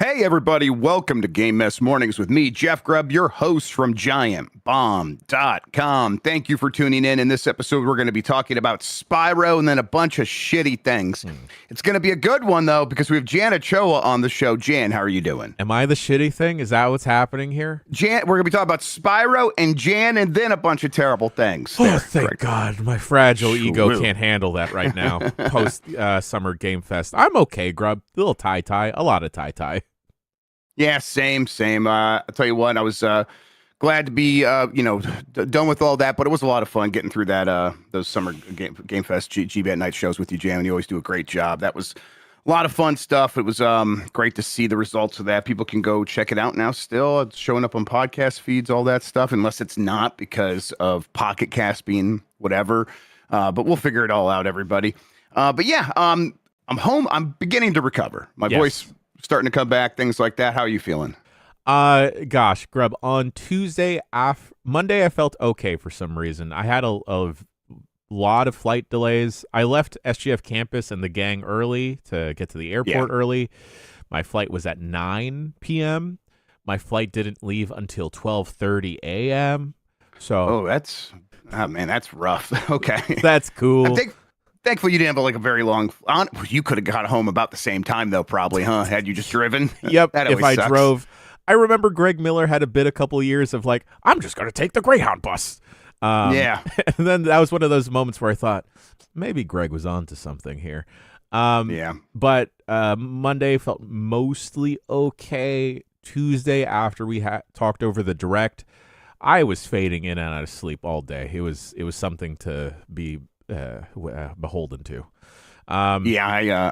Hey, everybody, welcome to Game Mess Mornings with me, Jeff Grubb, your host from giantbomb.com. Thank you for tuning in. In this episode, we're going to be talking about Spyro and then a bunch of shitty things. It's going to be a good one, though, because we have Jan Ochoa on the show. Jan, how are you doing? Am I the shitty thing? Is that what's happening here? Jan, we're going to be talking about Spyro and Jan and then a bunch of terrible things. Oh, thank God. My fragile ego can't handle that right now. Post Summer Game Fest. I'm okay, Grubb. A little tie-tie. A lot of tie-tie. Yeah, same. I'll tell you what, I was glad to be, done with all that, but it was a lot of fun getting through that those Summer Game Fest GB at Night shows with you, Jan, and you always do a great job. That was a lot of fun stuff. It was great to see the results of that. People can go check it out now still. It's showing up on podcast feeds, all that stuff, unless it's not because of Pocket Cast being whatever. But we'll figure it all out, everybody. But yeah, I'm home. I'm beginning to recover. My voice starting to come back, things like that. How are you feeling? Gosh, Grubb, on Monday, I felt okay for some reason. I had a lot of flight delays. I left SGF campus and the gang early to get to the airport early. My flight was at 9 p.m. My flight didn't leave until 12:30 a.m. So, that's rough. Okay, that's cool. Thankfully, you didn't have a very long. You could have got home about the same time, though, probably, huh? Had you just driven? Yep. If I drove, I remember Greg Miller had a bit a couple of years of I'm just going to take the Greyhound bus. And then that was one of those moments where I thought maybe Greg was onto something here. But Monday felt mostly okay. Tuesday, after we talked over the direct, I was fading in and out of sleep all day. It was something to be beholden to. Definitely. I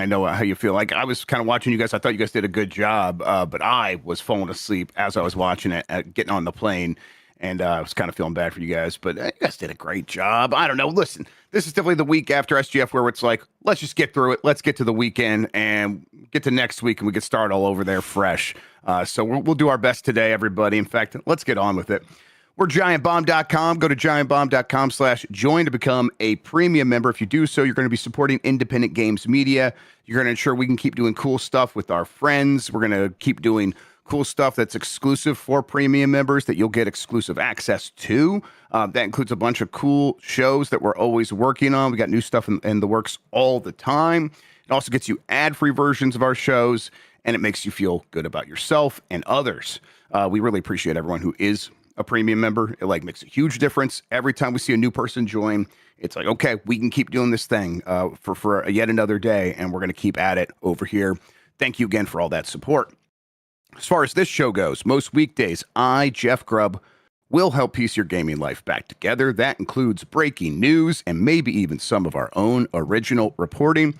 know how you feel. I was kind of watching you guys. I thought you guys did a good job, but I was falling asleep as I was watching it, getting on the plane, and I was kind of feeling bad for you guys. But you guys did a great job. I don't know. Listen, this is definitely the week after SGF where it's let's just get through it. Let's get to the weekend and get to next week, and we can start all over there fresh. So we'll do our best today, everybody. In fact, let's get on with it. We're giantbomb.com. Go to giantbomb.com/join to become a premium member. If you do so, you're going to be supporting independent games media. You're going to ensure we can keep doing cool stuff with our friends. We're going to keep doing cool stuff that's exclusive for premium members that you'll get exclusive access to. That includes a bunch of cool shows that we're always working on. We got new stuff in the works all the time. It also gets you ad-free versions of our shows, and it makes you feel good about yourself and others. We really appreciate everyone who is a premium member. It makes a huge difference. Every time we see a new person join, it's okay, we can keep doing this thing for yet another day, and we're going to keep at it over here. Thank you again for all that support. As far as this show goes, most weekdays, I, Jeff Grubb, will help piece your gaming life back together. That includes breaking news and maybe even some of our own original reporting.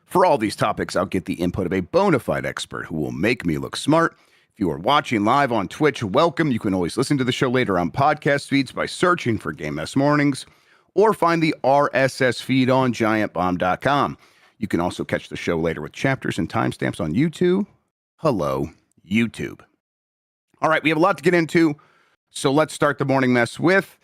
For all these topics, I'll get the input of a bona fide expert who will make me look smart. If you are watching live on Twitch, welcome. You can always listen to the show later on podcast feeds by searching for Game Mess Mornings, or find the RSS feed on giantbomb.com. You can also catch the show later with chapters and timestamps on YouTube. Hello, YouTube. All right, we have a lot to get into, so let's start the morning mess with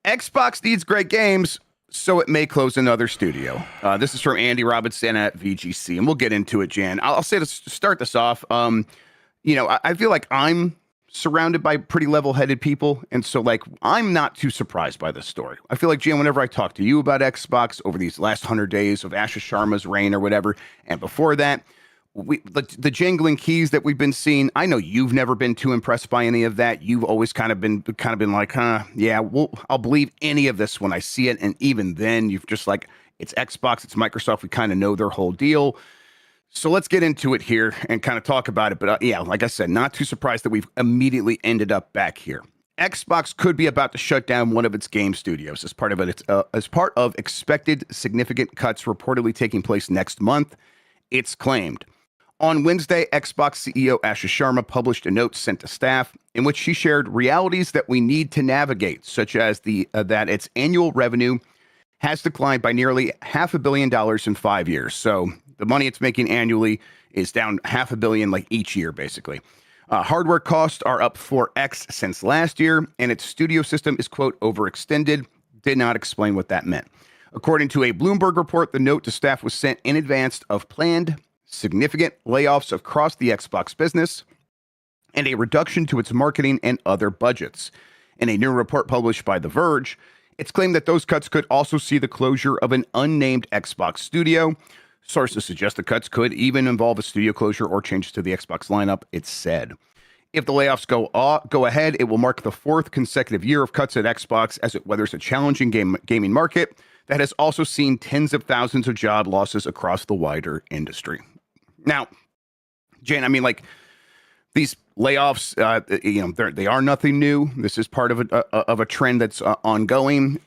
Xbox needs great games, so it may close another studio. This is from Andy Robinson at VGC, and we'll get into it, Jan. I'll say to start this off, I feel like I'm surrounded by pretty level-headed people, and so I'm not too surprised by this story. I feel like, Jan, whenever I talk to you about Xbox over these last 100 days of Asha Sharma's reign or whatever, and before that, the jangling keys that we've been seeing, I know you've never been too impressed by any of that. You've always kind of been I'll believe any of this when I see it, and even then, you've just it's Xbox, it's Microsoft, we kind of know their whole deal. So let's get into it here and kind of talk about it. But like I said, not too surprised that we've immediately ended up back here. Xbox could be about to shut down one of its game studios as part of expected significant cuts reportedly taking place next month. It's claimed. On Wednesday, Xbox CEO Asha Sharma published a note sent to staff in which she shared realities that we need to navigate, such as that its annual revenue has declined by nearly $500 million in 5 years. So the money it's making annually is down $500 million each year, basically. Hardware costs are up 4x since last year, and its studio system is, quote, overextended. Did not explain what that meant. According to a Bloomberg report, the note to staff was sent in advance of planned significant layoffs across the Xbox business, and a reduction to its marketing and other budgets. In a new report published by The Verge, it's claimed that those cuts could also see the closure of an unnamed Xbox studio. Sources suggest the cuts could even involve a studio closure or changes to the Xbox lineup, it said. If the layoffs go ahead, it will mark the fourth consecutive year of cuts at Xbox as it weathers a challenging gaming market that has also seen tens of thousands of job losses across the wider industry. Now, Jan, I mean, like, these layoffs, they are nothing new. This is part of a trend that's ongoing.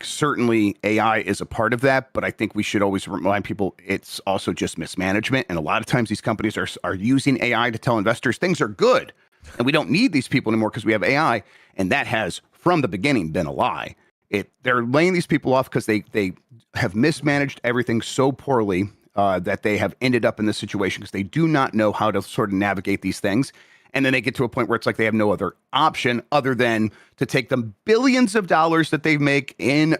Certainly AI is a part of that, but I think we should always remind people it's also just mismanagement. And a lot of times these companies are using AI to tell investors things are good and we don't need these people anymore because we have AI. And that has, from the beginning, been a lie. They're laying these people off because they have mismanaged everything so poorly that they have ended up in this situation because they do not know how to sort of navigate these things. And then they get to a point where it's like they have no other option other than to take the billions of dollars that they make in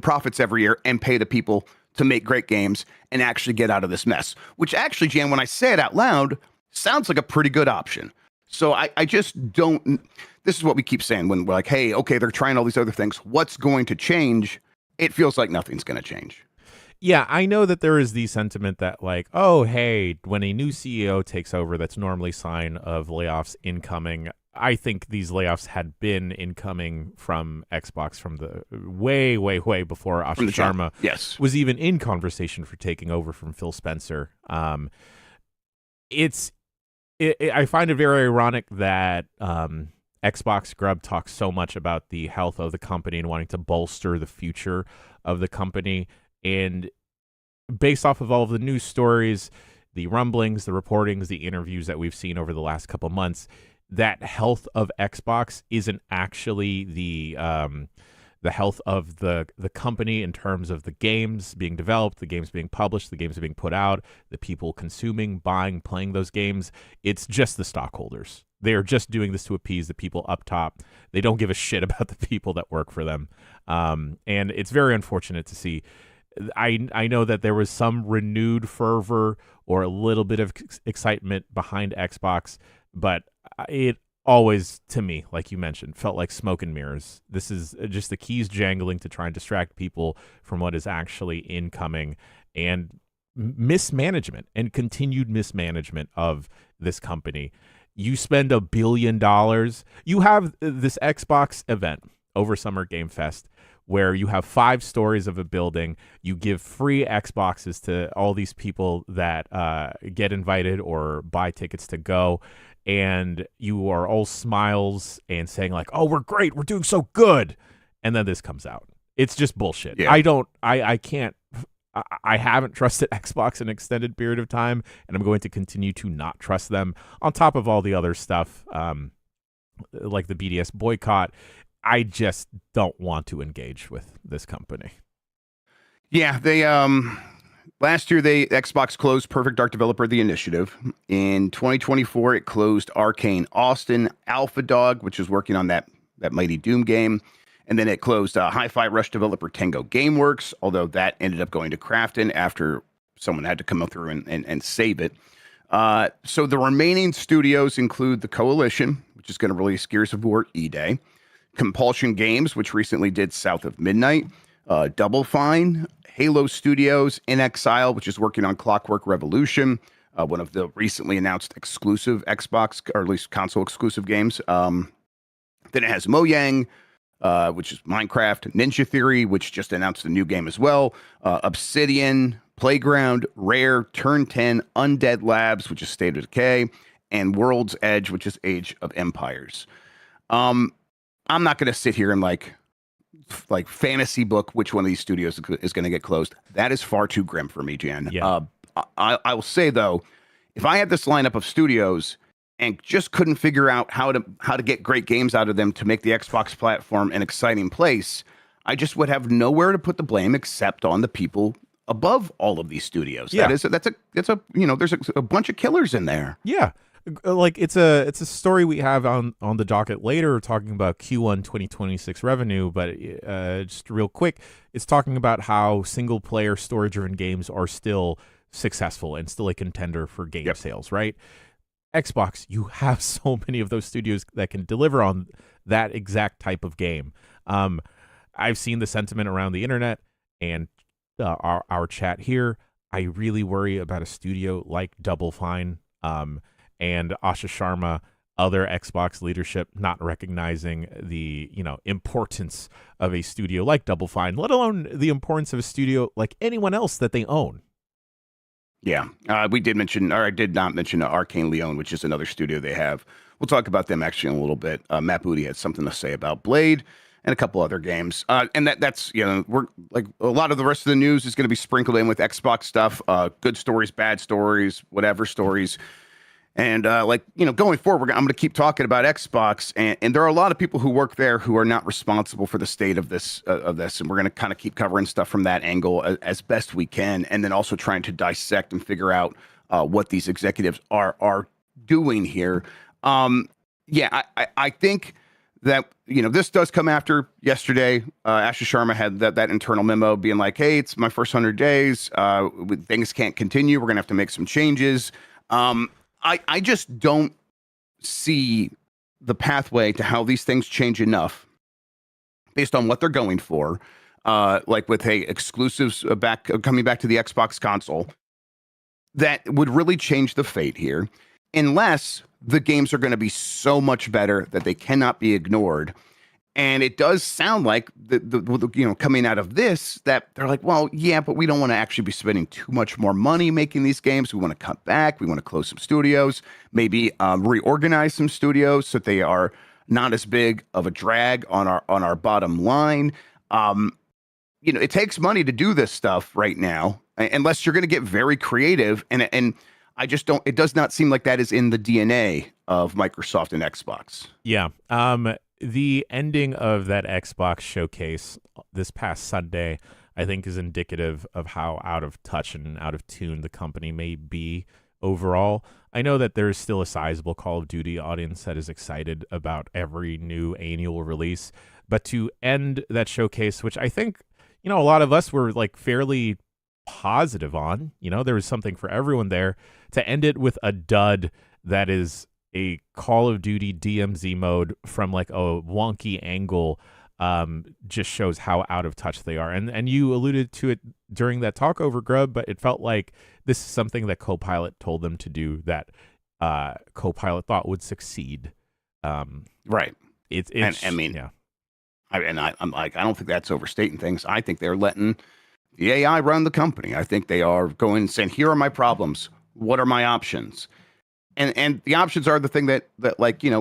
profits every year and pay the people to make great games and actually get out of this mess. Which actually, Jan, when I say it out loud, sounds like a pretty good option. So I just don't. This is what we keep saying when we're like, hey, okay, they're trying all these other things. What's going to change? It feels like nothing's going to change. Yeah, I know that there is the sentiment that, like, oh, hey, when a new CEO takes over, that's normally a sign of layoffs incoming. I think these layoffs had been incoming from Xbox from the way, way, way before Ashish Sharma was even in conversation for taking over from Phil Spencer. I find it very ironic that Xbox Grubb talks so much about the health of the company and wanting to bolster the future of the company. And based off of all of the news stories, the rumblings, the reportings, the interviews that we've seen over the last couple months, that health of Xbox isn't actually the health of the company in terms of the games being developed, the games being published, the games being put out, the people consuming, buying, playing those games. It's just the stockholders. They're just doing this to appease the people up top. They don't give a shit about the people that work for them. And it's very unfortunate to see. I know that there was some renewed fervor or a little bit of excitement behind Xbox, but it always, to me, like you mentioned, felt like smoke and mirrors. This is just the keys jangling to try and distract people from what is actually incoming, and mismanagement and continued mismanagement of this company. You spend $1 billion. You have this Xbox event over Summer Game Fest where you have 5 stories of a building. You give free Xboxes to all these people that get invited or buy tickets to go. And you are all smiles and saying like, oh, we're great. We're doing so good. And then this comes out. It's just bullshit. Yeah. I haven't trusted Xbox an extended period of time, and I'm going to continue to not trust them on top of all the other stuff, like the BDS boycott. I just don't want to engage with this company. Yeah, they last year Xbox closed Perfect Dark Developer The Initiative. In 2024, it closed Arcane Austin, Alpha Dog, which is working on that Mighty Doom game. And then it closed Hi-Fi Rush developer Tango Gameworks, although that ended up going to Krafton after someone had to come through and save it. So the remaining studios include The Coalition, which is going to release Gears of War E-Day, Compulsion Games, which recently did South of Midnight, Double Fine, Halo Studios, In Exile, which is working on Clockwork Revolution, one of the recently announced exclusive Xbox, or at least console exclusive games. Then it has Mojang, which is Minecraft, Ninja Theory, which just announced a new game as well, Obsidian, Playground, Rare, Turn 10, Undead Labs, which is State of Decay, and World's Edge, which is Age of Empires. I'm not going to sit here and like fantasy book which one of these studios is going to get closed. That is far too grim for me, Jan. Yeah. I will say though, if I had this lineup of studios and just couldn't figure out how to get great games out of them to make the Xbox platform an exciting place, I just would have nowhere to put the blame except on the people above all of these studios. Yeah. There's a bunch of killers in there. Yeah. Like it's a story we have on the docket later, talking about Q1 2026 revenue, but just real quick, it's talking about how single player story driven games are still successful and still a contender for game sales, right? Xbox, you have so many of those studios that can deliver on that exact type of game. I've seen the sentiment around the internet and our chat here. I really worry about a studio like Double Fine and Asha Sharma, other Xbox leadership not recognizing the importance of a studio like Double Fine, let alone the importance of a studio like anyone else that they own. Yeah, we did mention, or I did not mention Arcane Leon, which is another studio they have. We'll talk about them actually in a little bit. Matt Booty had something to say about Blade and a couple other games. And that's, we're like a lot of the rest of the news is going to be sprinkled in with Xbox stuff, good stories, bad stories, whatever stories. And going forward, I'm going to keep talking about Xbox, and there are a lot of people who work there who are not responsible for the state of this, and we're going to kind of keep covering stuff from that angle as best we can, and then also trying to dissect and figure out what these executives are doing here. I think that this does come after yesterday. Asha Sharma had that internal memo being like, "Hey, it's my first 100 days. Things can't continue. We're going to have to make some changes." I just don't see the pathway to how these things change enough based on what they're going for. Like with, hey, exclusives coming back to the Xbox console, that would really change the fate here, unless the games are going to be so much better that they cannot be ignored. And it does sound like the coming out of this that they're like, well, yeah, but we don't want to actually be spending too much more money making these games. We want to cut back. We want to close some studios, maybe reorganize some studios so that they are not as big of a drag on our bottom line. It takes money to do this stuff right now, unless you're going to get very creative. And I just don't. It does not seem like that is in the DNA of Microsoft and Xbox. Yeah. The ending of that Xbox showcase this past Sunday, I think, is indicative of how out of touch and out of tune the company may be overall. I know that there's still a sizable Call of Duty audience that is excited about every new annual release, but to end that showcase, which I think, a lot of us were like fairly positive on, there was something for everyone there, to end it with a dud that is a Call of Duty DMZ mode from like a wonky angle, just shows how out of touch they are. And you alluded to it during that talk over, Grubb, but it felt like this is something that Copilot told them to do that Copilot thought would succeed. Right. I'm like, I don't think that's overstating things. I think they're letting the AI run the company. I think they are going and saying, here are my problems. What are my options? And the options are the thing that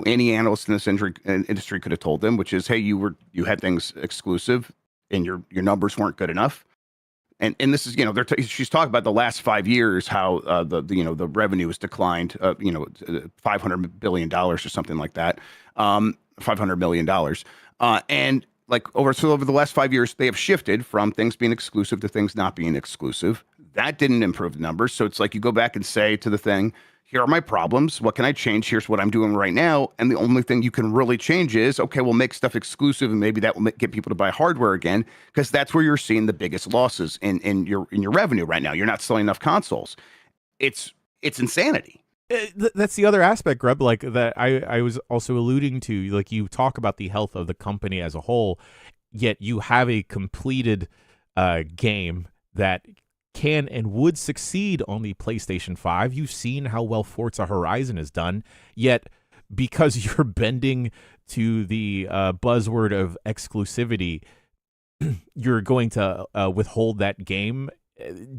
any analyst in this industry could have told them, which is, hey, you had things exclusive and your numbers weren't good enough. And this is, she's talking about the last 5 years, how the revenue has declined, $500 billion or something like that, $500 million. And over the last 5 years, they have shifted from things being exclusive to things not being exclusive. That didn't improve the numbers. So it's like you go back and say to the thing, here are my problems. What can I change? Here's what I'm doing right now. And the only thing you can really change is, okay, we'll make stuff exclusive, and maybe that will get people to buy hardware again, because that's where you're seeing the biggest losses in your revenue right now. You're not selling enough consoles. It's insanity. That's the other aspect, Grubb, like that I was also alluding to. Like, you talk about the health of the company as a whole, yet you have a completed game that can and would succeed on the PlayStation 5. You've seen how well Forza Horizon has done, yet because you're bending to the buzzword of exclusivity, you're going to withhold that game.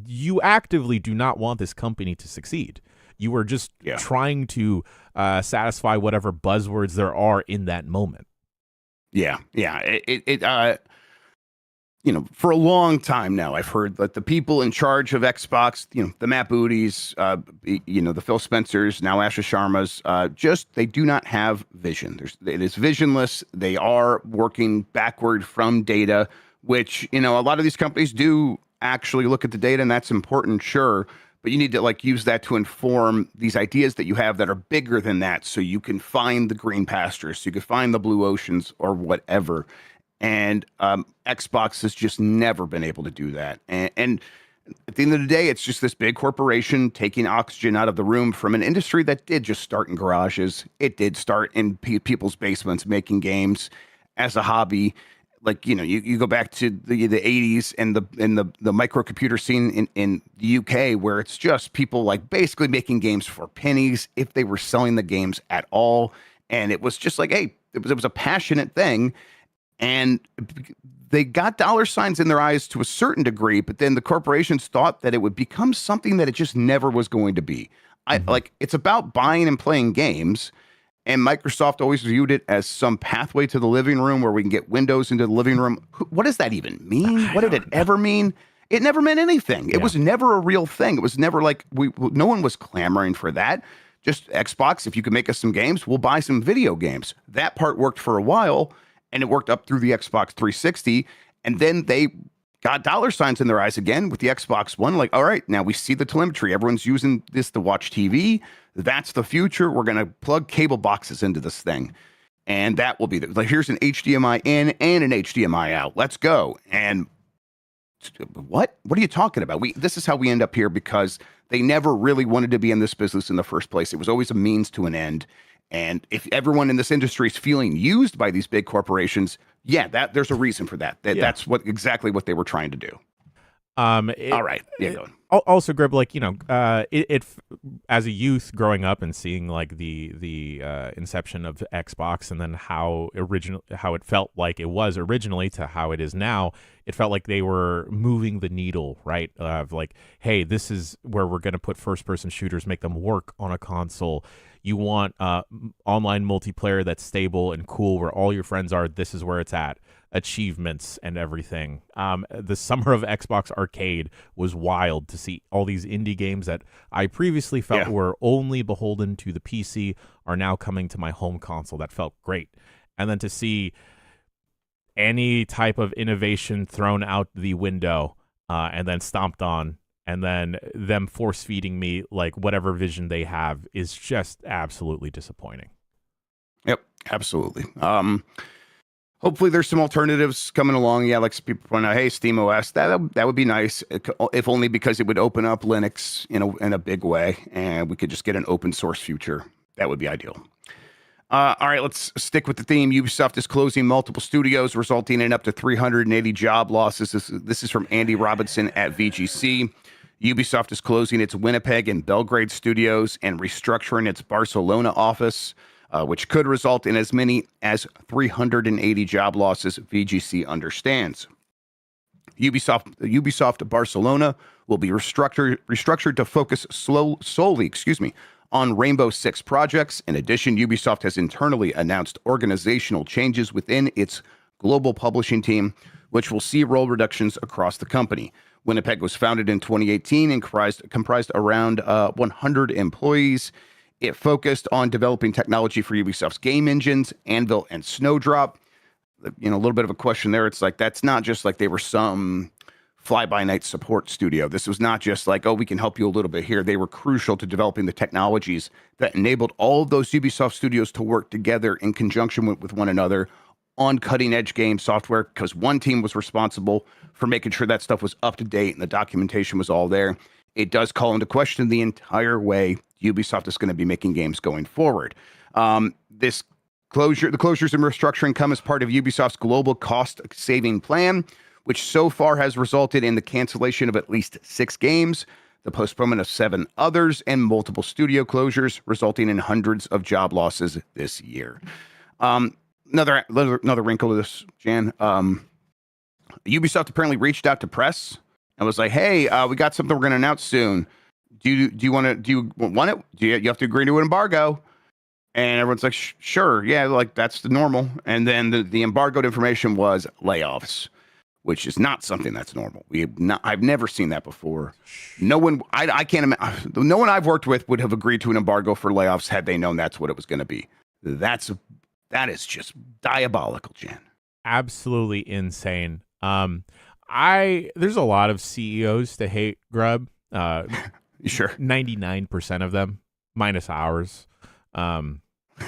You actively do not want this company to succeed. You are just trying to satisfy whatever buzzwords there are in that moment. Yeah. For a long time now, I've heard that the people in charge of Xbox, the Matt Booties, the Phil Spencers, now Asha Sharmas, they do not have vision. It is visionless. They are working backward from data, which, a lot of these companies do actually look at the data, and that's important, sure. But you need to use that to inform these ideas that you have that are bigger than that, so you can find the green pastures, so you can find the blue oceans or whatever. And Xbox has just never been able to do that. And At the end of the day, it's just this big corporation taking oxygen out of the room from an industry that did just start in garages. It did start in people's basements making games as a hobby. Like, you go back to the 80s and the microcomputer scene in the UK, where it's just people like basically making games for pennies if they were selling the games at all. And it was just like, hey, it was a passionate thing. And they got dollar signs in their eyes to a certain degree, but then the corporations thought that it would become something that it just never was going to be. It's about buying and playing games, and Microsoft always viewed it as some pathway to the living room where we can get Windows into the living room. What does that even mean? What did it ever mean? It never meant anything. It was never a real thing. It was never like no one was clamoring for that. Just Xbox, if you can make us some games, we'll buy some video games. That part worked for a while, and it worked up through the Xbox 360. And then they got dollar signs in their eyes again with the Xbox One. Like, all right, now we see the telemetry. Everyone's using this to watch TV. That's the future. We're going to plug cable boxes into this thing. And that will be like, here's an HDMI in and an HDMI out. Let's go. And what are you talking about? This is how we end up here, because they never really wanted to be in this business in the first place. It was always a means to an end. And if everyone in this industry is feeling used by these big corporations, there's a reason for that. That's exactly what they were trying to do. All right. Yeah, go on. Also, Grib, like, it as a youth growing up and seeing like the inception of Xbox, and then how it felt like it was originally to how it is now, it felt like they were moving the needle, right? Of like, hey, this is where we're going to put first-person shooters, make them work on a console. You want online multiplayer that's stable and cool, where all your friends are. This is where it's at. Achievements and everything. The summer of Xbox Arcade was wild to see all these indie games that I previously felt were only beholden to the PC are now coming to my home console. That felt great. And then to see any type of innovation thrown out the window and then stomped on, and then them force feeding me like whatever vision they have, is just absolutely disappointing. Yep, absolutely. Hopefully there's some alternatives coming along. Yeah, like people point out, hey, SteamOS, that would be nice, if only because it would open up Linux in a big way, and we could just get an open source future. That would be ideal. All right, let's stick with the theme. Ubisoft is closing multiple studios, resulting in up to 380 job losses. This is from Andy Robinson at VGC. Ubisoft is closing its Winnipeg and Belgrade studios and restructuring its Barcelona office, which could result in as many as 380 job losses, VGC understands. Ubisoft Barcelona will be restructured to focus solely on Rainbow Six projects. In addition, Ubisoft has internally announced organizational changes within its global publishing team, which will see role reductions across the company. Winnipeg was founded in 2018 and comprised around 100 employees. It focused on developing technology for Ubisoft's game engines, Anvil and Snowdrop. A little bit of a question there. It's like, that's not just like they were some fly-by-night support studio. This was not just like, oh, we can help you a little bit here. They were crucial to developing the technologies that enabled all of those Ubisoft studios to work together in conjunction with one another on cutting-edge game software, because one team was responsible for making sure that stuff was up to date and the documentation was all there. It does call into question the entire way Ubisoft is going to be making games going forward. The closures and restructuring come as part of Ubisoft's global cost-saving plan, which so far has resulted in the cancellation of at least 6 games, the postponement of 7 others, and multiple studio closures, resulting in hundreds of job losses this year. Another wrinkle to this, Jan. Ubisoft apparently reached out to press and was like, "Hey, we got something we're going to announce soon. Do you want it? You have to agree to an embargo?" And everyone's like, "Sure, yeah, like that's the normal." And then the embargoed information was layoffs, which is not something that's normal. I've never seen that before. No one, I can't imagine. No one I've worked with would have agreed to an embargo for layoffs had they known that's what it was going to be. That is just diabolical, Jan. Absolutely insane. There's a lot of CEOs to hate Grubb. Sure. 99% of them, minus ours.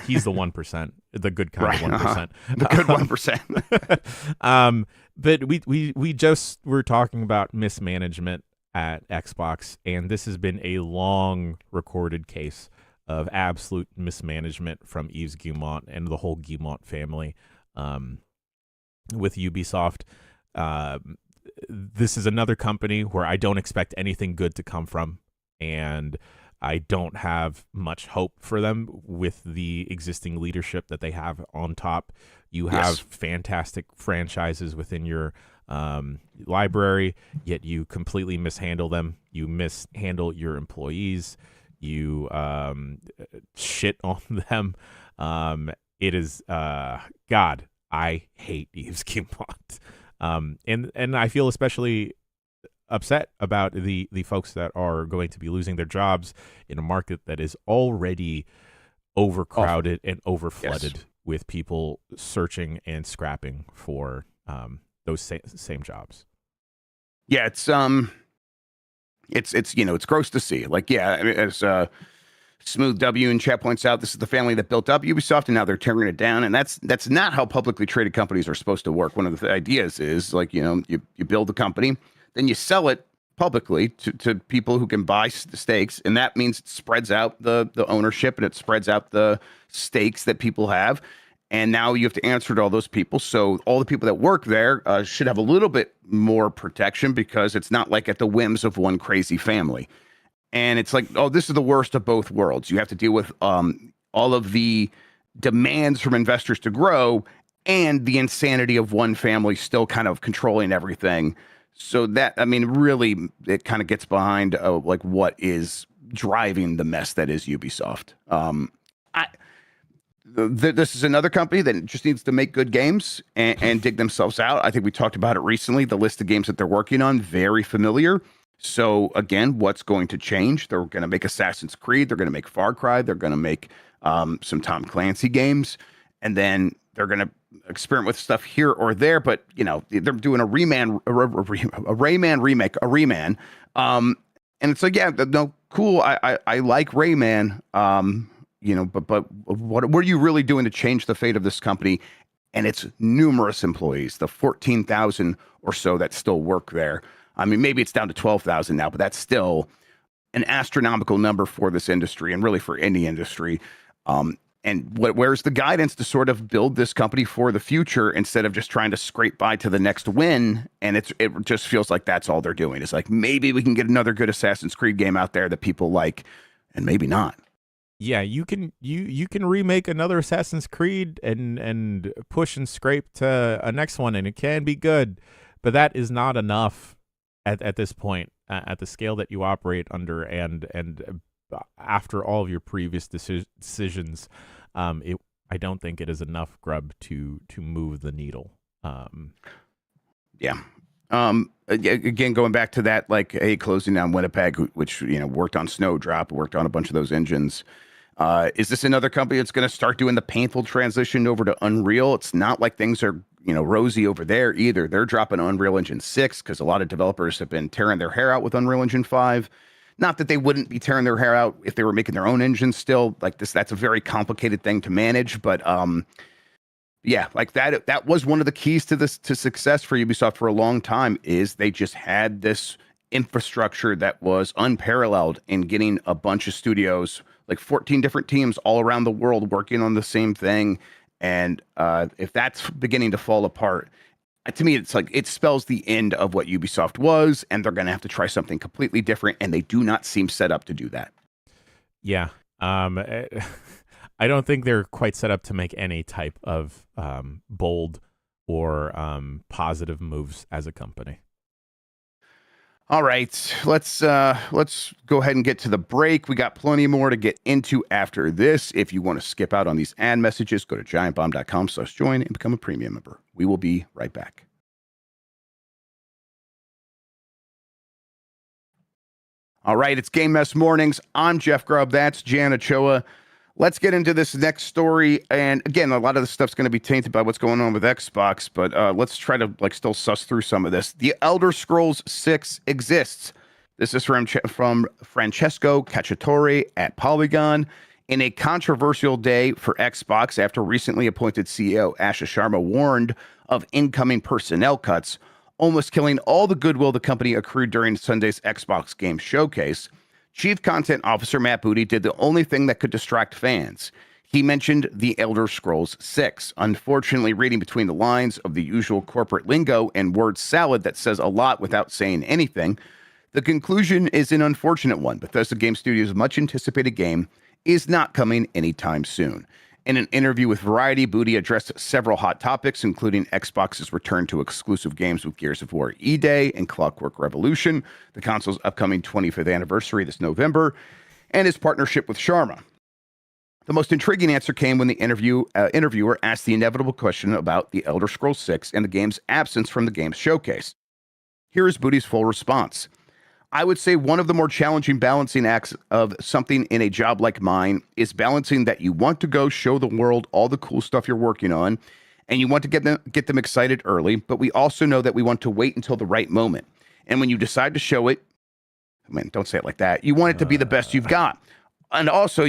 He's the 1%, the good kind of 1%. The good 1%. But we just were talking about mismanagement. at Xbox, and this has been a long recorded case of absolute mismanagement from Yves Guillemot and the whole Guillemot family with Ubisoft. This is another company where I don't expect anything good to come from, and I don't have much hope for them with the existing leadership that they have on top. You have fantastic franchises within your library, yet you completely mishandle them. You mishandle your employees. You shit on them. It is God. I hate Yves Guillemot, and I feel especially upset about the folks that are going to be losing their jobs in a market that is already overcrowded and overflooded with people searching and scrapping for those same jobs. Yeah, it's it's gross to see. Like, yeah, I mean, as Smooth W in chat points out, this is the family that built up Ubisoft, and now they're tearing it down. And that's not how publicly traded companies are supposed to work. One of the ideas is, like, you build the company, then you sell it publicly to people who can buy stakes, and that means it spreads out the ownership, and it spreads out the stakes that people have. And now you have to answer to all those people. So all the people that work there should have a little bit more protection, because it's not like at the whims of one crazy family. And it's like, oh, this is the worst of both worlds. You have to deal with all of the demands from investors to grow, and the insanity of one family still kind of controlling everything. So that, I mean, really, it kind of gets behind like what is driving the mess that is Ubisoft. This is another company that just needs to make good games and dig themselves out. I think we talked about it recently. The list of games that they're working on, very familiar. So again, what's going to change? They're going to make Assassin's Creed. They're going to make Far Cry. They're going to make some Tom Clancy games. And then they're going to experiment with stuff here or there. But, they're doing a Rayman remake, a Rayman. And it's like, yeah, no, cool. I like Rayman. But what are you really doing to change the fate of this company and its numerous employees, the 14,000 or so that still work there? I mean, maybe it's down to 12,000 now, but that's still an astronomical number for this industry, and really for any industry. And where's the guidance to sort of build this company for the future instead of just trying to scrape by to the next win? And it just feels like that's all they're doing. It's like, maybe we can get another good Assassin's Creed game out there that people like, and maybe not. Yeah, you can remake another Assassin's Creed and push and scrape to a next one, and it can be good, but that is not enough at this point, at the scale that you operate under, and after all of your previous decisions. I don't think it is enough, Grubb, to move the needle. Yeah. Again, going back to that, like, closing down Winnipeg, which worked on Snowdrop, worked on a bunch of those engines. Is this another company that's going to start doing the painful transition over to Unreal? It's not like things are rosy over there either. They're dropping Unreal Engine 6 because a lot of developers have been tearing their hair out with Unreal Engine 5. Not that they wouldn't be tearing their hair out if they were making their own engines still. Like this, that's a very complicated thing to manage. But yeah, like that was one of the keys to success for Ubisoft for a long time, is they just had this infrastructure that was unparalleled in getting a bunch of studios, like 14 different teams all around the world working on the same thing. And if that's beginning to fall apart, to me, it's like it spells the end of what Ubisoft was, and they're going to have to try something completely different, and they do not seem set up to do that. Yeah. I don't think they're quite set up to make any type of bold or positive moves as a company. All right, let's go ahead and get to the break. We got plenty more to get into after this. If you want to skip out on these ad messages, go to giantbomb.com/join and become a premium member. We will be right back. All right, it's Game Mess Mornings. I'm Jeff Grubb. That's Jan Ochoa. Let's get into this next story. And again, a lot of this stuff's going to be tainted by what's going on with Xbox, but let's try to still suss through some of this. The Elder Scrolls 6 exists. This is from Francesco Cacciatore at Polygon. In a controversial day for Xbox after recently appointed CEO Asha Sharma warned of incoming personnel cuts, almost killing all the goodwill the company accrued during Sunday's Xbox Game Showcase. Chief Content Officer Matt Booty did the only thing that could distract fans. He mentioned The Elder Scrolls 6, unfortunately reading between the lines of the usual corporate lingo and word salad that says a lot without saying anything. The conclusion is an unfortunate one. Bethesda Game Studios' much-anticipated game is not coming anytime soon. In an interview with Variety, Booty addressed several hot topics, including Xbox's return to exclusive games with Gears of War E-Day and Clockwork Revolution, the console's upcoming 25th anniversary this November, and his partnership with Sharma. The most intriguing answer came when the interviewer asked the inevitable question about The Elder Scrolls 6 and the game's absence from the game's showcase. Here is Booty's full response. I would say one of the more challenging balancing acts of something in a job like mine is balancing that you want to go show the world all the cool stuff you're working on, and you want to get them excited early, but we also know that we want to wait until the right moment. And when you decide to show it, don't say it like that. You want it to be the best you've got. And also,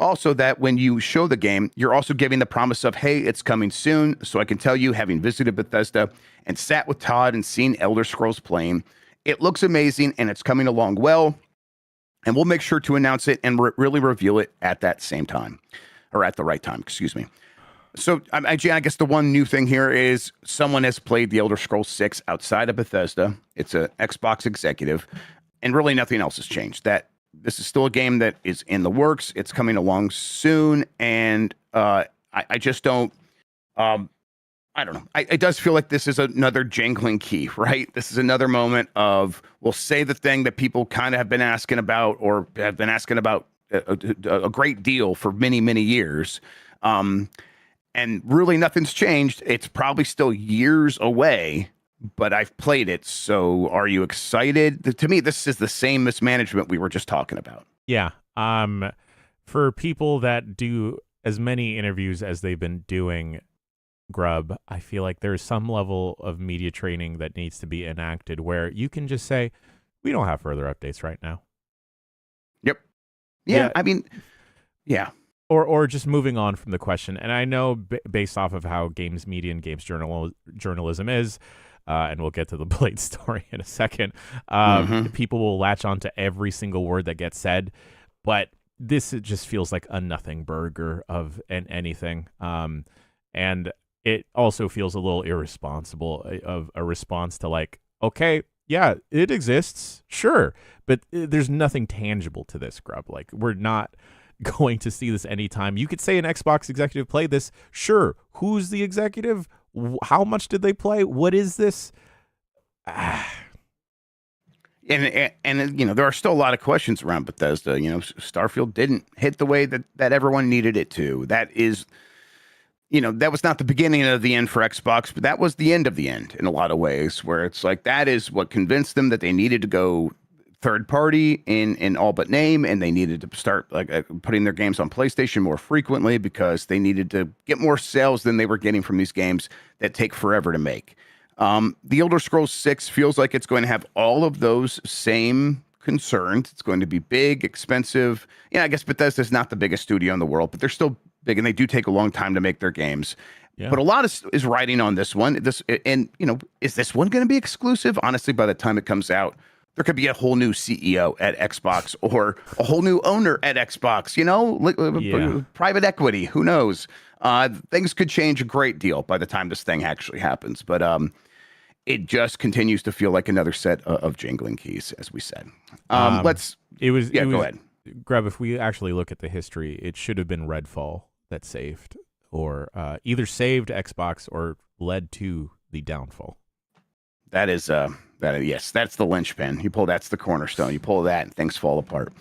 also that when you show the game, you're also giving the promise of, hey, it's coming soon. So I can tell you, having visited Bethesda and sat with Todd and seen Elder Scrolls playing, it looks amazing and it's coming along well. And we'll make sure to announce it and really reveal it at that same time, or at the right time, excuse me. So I guess the one new thing here is someone has played The Elder Scrolls 6 outside of Bethesda. It's an Xbox executive, and really nothing else has changed. That this is still a game that is in the works. It's coming along soon, and I just don't. I don't know. It does feel like this is another jangling key, right? This is another moment of we'll say the thing that people kind of have been asking about, or have been asking about a great deal for many, many years. And really nothing's changed. It's probably still years away, but I've played it. So are you excited? To me, this is the same mismanagement we were just talking about. Yeah. For people that do as many interviews as they've been doing, Grubb, I feel like there's some level of media training that needs to be enacted where you can just say, we don't have further updates right now. Yep. Yeah. I mean, yeah. Or just moving on from the question. And I know based off of how games media and games journalism is, and we'll get to the Blade story in a second, people will latch on to every single word that gets said. But this just feels like a nothing burger of anything. And it also feels a little irresponsible of a response to like, okay, yeah, it exists, sure. But there's nothing tangible to this, Grubb. Like, we're not going to see this anytime. You could say an Xbox executive played this. Sure. Who's the executive? How much did they play? What is this? And you know, there are still a lot of questions around Bethesda. You know, Starfield didn't hit the way that everyone needed it to. That is, you know, that was not the beginning of the end for Xbox, but that was the end of the end in a lot of ways, where it's like that is what convinced them that they needed to go third party in all but name, and they needed to start putting their games on PlayStation more frequently because they needed to get more sales than they were getting from these games that take forever to make. The Elder Scrolls 6 feels like it's going to have all of those same concerns. It's going to be big, expensive. Yeah, I guess Bethesda's not the biggest studio in the world, but they're still big, and they do take a long time to make their games. Yeah. But a lot is riding on this one. And you know, is this one going to be exclusive? Honestly, by the time it comes out, there could be a whole new CEO at Xbox or a whole new owner at Xbox, you know, private equity, who knows? Things could change a great deal by the time this thing actually happens. But it just continues to feel like another set of jingling keys, as we said. Go ahead. Grubb, if we actually look at the history, it should have been Redfall that saved, or either saved Xbox or led to the downfall. That is yes, that's the linchpin. That's the cornerstone. You pull that and things fall apart.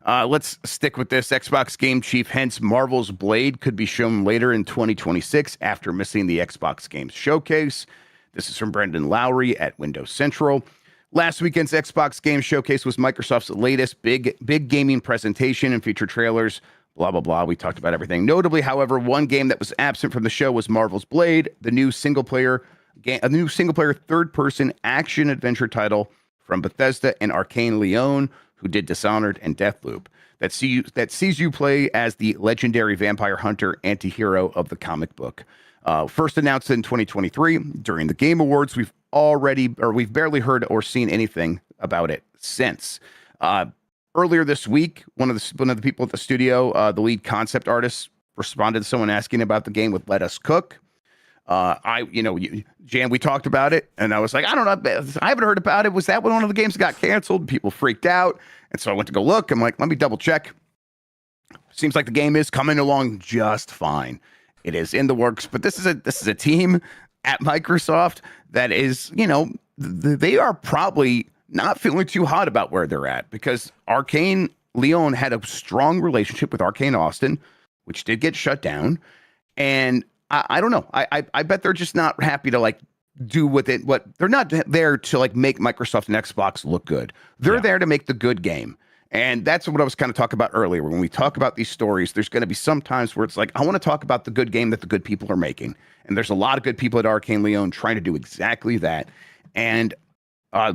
Let's stick with this. Xbox game chief hints Marvel's Blade could be shown later in 2026 after missing the Xbox Games Showcase. This is from Brendan Lowry at Windows Central. Last weekend's Xbox Games Showcase was Microsoft's latest big gaming presentation and featured trailers, blah, blah, blah. We talked about everything. Notably, however, one game that was absent from the show was Marvel's Blade, a new single-player third-person action-adventure title from Bethesda and Arcane Leon, who did Dishonored and Deathloop, that sees you play as the legendary vampire hunter anti-hero of the comic book. First announced in 2023 during the Game Awards, we've we've barely heard or seen anything about it since. Earlier this week, one of the people at the studio, the lead concept artist, responded to someone asking about the game with Let Us Cook. Jan, we talked about it, and I was like, I don't know, I haven't heard about it. Was that one of the games that got canceled? People freaked out, and so I went to go look. I'm like, let me double check. Seems like the game is coming along just fine. It is in the works, but this is a team at Microsoft that is, they are probably not feeling too hot about where they're at, because Arcane Leon had a strong relationship with Arcane Austin, which did get shut down, and I don't know. I bet they're just not happy to do what they're not there to make Microsoft and Xbox look good. They're there to make the good game. And that's what I was kind of talking about earlier. When we talk about these stories, there's going to be some times where it's like, I want to talk about the good game that the good people are making. And there's a lot of good people at Arcane Leon trying to do exactly that. And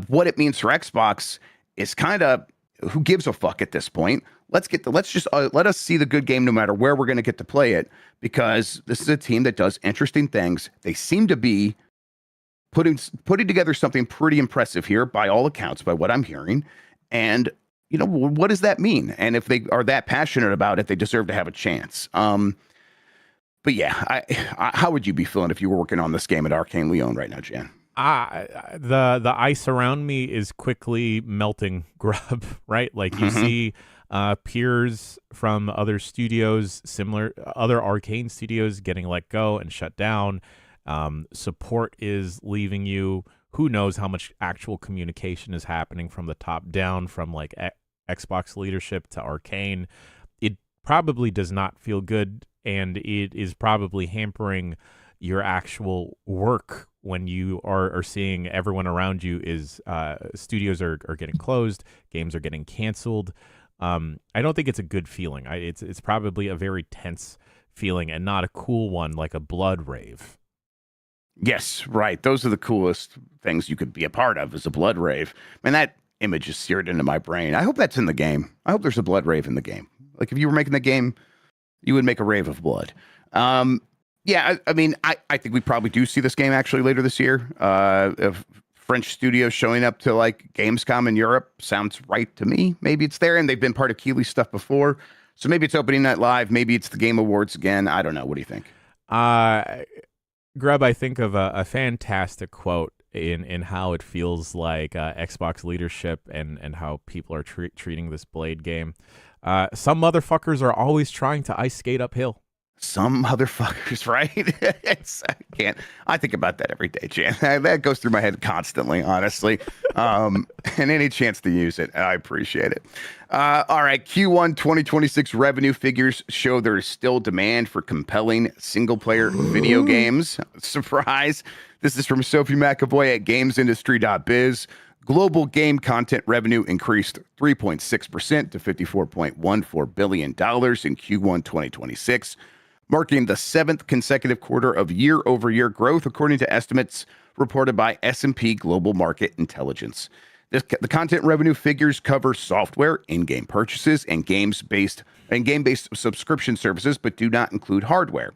what it means for Xbox is kind of, who gives a fuck at this point? Let us see the good game no matter where we're going to get to play it, because this is a team that does interesting things. They seem to be putting together something pretty impressive here by all accounts, by what I'm hearing. And what does that mean? And if they are that passionate about it, they deserve to have a chance. But yeah, how would you be feeling if you were working on this game at Arcane Leon right now, Jan? The ice around me is quickly melting, Grubb, right? Like you see peers from other studios, other Arcane studios getting let go and shut down. Support is leaving you. Who knows how much actual communication is happening from the top down, from Xbox leadership to Arcane. It probably does not feel good, and it is probably hampering your actual work when you are seeing everyone around you is studios are getting closed, games are getting canceled. I don't think it's a good feeling. It's probably a very tense feeling, and not a cool one like a blood rave. Yes, right. Those are the coolest things you could be a part of, is a blood rave. Man, that image is seared into my brain. I hope that's in the game. I hope there's a blood rave in the game. Like if you were making the game, you would make a rave of blood. Yeah, I think we probably do see this game actually later this year. If French studios showing up to Gamescom in Europe sounds right to me. Maybe it's there, and they've been part of Keighley's stuff before. So maybe it's opening night live. Maybe it's the Game Awards again. I don't know. What do you think? Grubb, I think of a fantastic quote in how it feels like Xbox leadership and how people are treating this Blade game. Some motherfuckers are always trying to ice skate uphill. Some motherfuckers, right? I think about that every day, Jan. That goes through my head constantly, honestly. And any chance to use it, I appreciate it. All right, Q1 2026 revenue figures show there is still demand for compelling single-player video games. Surprise. This is from Sophie McAvoy at gamesindustry.biz. Global game content revenue increased 3.6% to $54.14 billion in Q1 2026. Marking the 7th consecutive quarter of year-over-year growth, according to estimates reported by S&P Global Market Intelligence. The content revenue figures cover software, in-game purchases, and game-based subscription services, but do not include hardware.